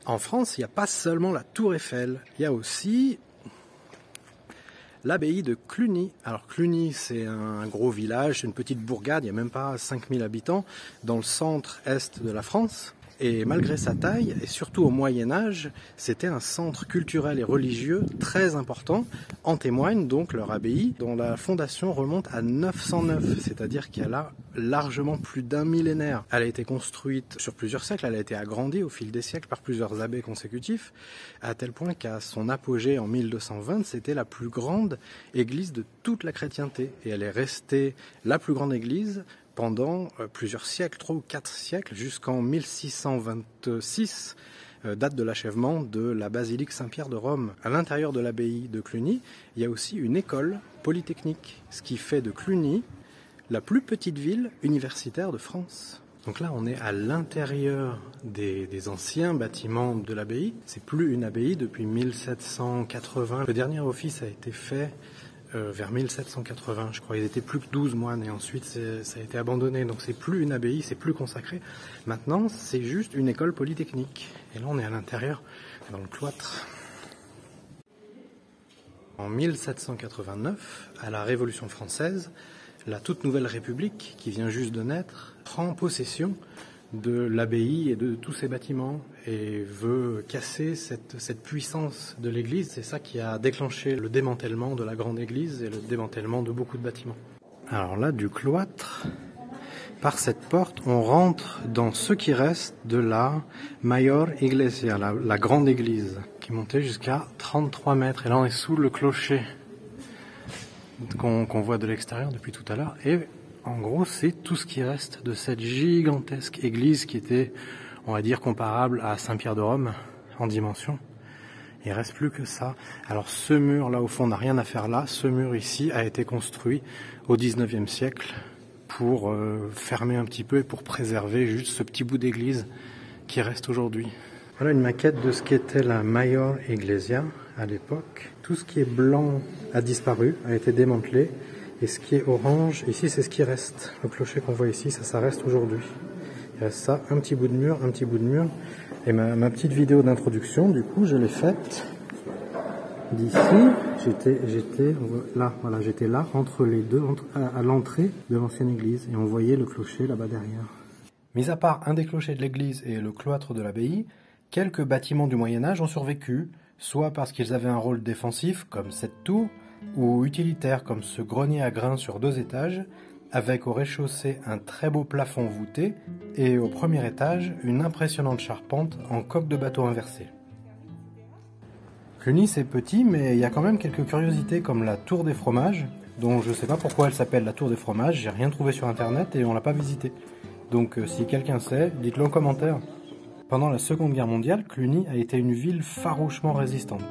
En France, il n'y a pas seulement la Tour Eiffel, il y a aussi l'abbaye de Cluny. Alors Cluny, c'est un gros village, c'est une petite bourgade, il n'y a même pas 5000 habitants, dans le centre-est de la France. Et malgré sa taille, et surtout au Moyen-Âge, c'était un centre culturel et religieux très important. En témoigne donc leur abbaye, dont la fondation remonte à 909, c'est-à-dire qu'elle a largement plus d'un millénaire. Elle a été construite sur plusieurs siècles, elle a été agrandie au fil des siècles par plusieurs abbés consécutifs, à tel point qu'à son apogée en 1220, c'était la plus grande église de toute la chrétienté. Et elle est restée la plus grande église pendant plusieurs siècles, 3 ou 4 siècles, jusqu'en 1626, date de l'achèvement de la basilique Saint-Pierre de Rome. À l'intérieur de l'abbaye de Cluny, il y a aussi une école polytechnique, ce qui fait de Cluny la plus petite ville universitaire de France. Donc là, on est à l'intérieur des anciens bâtiments de l'abbaye. C'est plus une abbaye depuis 1780. Le dernier office a été fait vers 1780, je crois. Ils étaient plus que 12 moines et ensuite ça a été abandonné. Donc c'est plus une abbaye, c'est plus consacré. Maintenant, c'est juste une école polytechnique. Et là, on est à l'intérieur, dans le cloître. En 1789, à la Révolution française, la toute nouvelle République, qui vient juste de naître, prend possession de l'abbaye et de tous ses bâtiments et veut casser cette puissance de l'église. C'est ça qui a déclenché le démantèlement de la grande église et le démantèlement de beaucoup de bâtiments. Alors là, du cloître, par cette porte, on rentre dans ce qui reste de la Mayor Iglesia, la grande église, qui montait jusqu'à 33 mètres. Et là, on est sous le clocher qu'on voit de l'extérieur depuis tout à l'heure. Et en gros, c'est tout ce qui reste de cette gigantesque église qui était, on va dire, comparable à Saint-Pierre de Rome en dimension. Il reste plus que ça. Alors ce mur là au fond n'a rien à faire là. Ce mur ici a été construit au 19e siècle pour fermer un petit peu et pour préserver juste ce petit bout d'église qui reste aujourd'hui. Voilà une maquette de ce qu'était la Mayor Iglesia à l'époque. Tout ce qui est blanc a disparu, a été démantelé. Et ce qui est orange, ici c'est ce qui reste. Le clocher qu'on voit ici, ça reste aujourd'hui. Il reste ça, un petit bout de mur, un petit bout de mur. Et ma petite vidéo d'introduction, du coup, je l'ai faite d'ici. J'étais là, voilà, j'étais là, entre les deux, à l'entrée de l'ancienne église. Et on voyait le clocher là-bas derrière. Mis à part un des clochers de l'église et le cloître de l'abbaye, quelques bâtiments du Moyen-Âge ont survécu, soit parce qu'ils avaient un rôle défensif, comme cette tour, ou utilitaire comme ce grenier à grains sur 2 étages, avec au rez-de-chaussée un très beau plafond voûté et au premier étage une impressionnante charpente en coque de bateau inversée. Cluny c'est petit, mais il y a quand même quelques curiosités comme la tour des fromages, dont je ne sais pas pourquoi elle s'appelle la tour des fromages, j'ai rien trouvé sur internet et on l'a pas visité. Donc si quelqu'un sait, dites-le en commentaire. Pendant la Seconde Guerre mondiale, Cluny a été une ville farouchement résistante.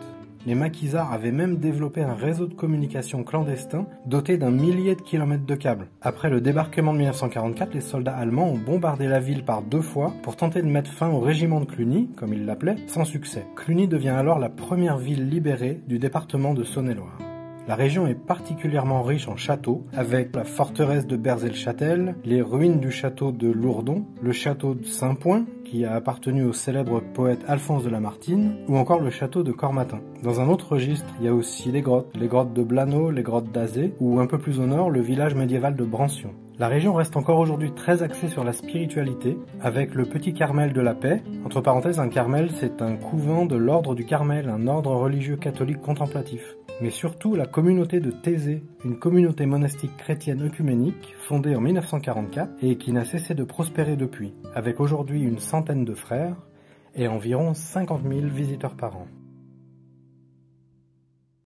Les maquisards avaient même développé un réseau de communication clandestin doté d'1 millier de kilomètres de câbles. Après le débarquement de 1944, les soldats allemands ont bombardé la ville par 2 fois pour tenter de mettre fin au régiment de Cluny, comme ils l'appelaient, sans succès. Cluny devient alors la première ville libérée du département de Saône-et-Loire. La région est particulièrement riche en châteaux, avec la forteresse de Berzay-le-Châtel, les ruines du château de Lourdon, le château de Saint-Point, qui a appartenu au célèbre poète Alphonse de Lamartine, ou encore le château de Cormatin. Dans un autre registre, il y a aussi les grottes de Blanneau, les grottes d'Azé, ou un peu plus au nord, le village médiéval de Brancion. La région reste encore aujourd'hui très axée sur la spiritualité, avec le Petit Carmel de la Paix. Entre parenthèses, un Carmel, c'est un couvent de l'ordre du Carmel, un ordre religieux catholique contemplatif. Mais surtout la communauté de Thésée, une communauté monastique chrétienne œcuménique fondée en 1944 et qui n'a cessé de prospérer depuis, avec aujourd'hui une centaine de frères et environ 50 000 visiteurs par an.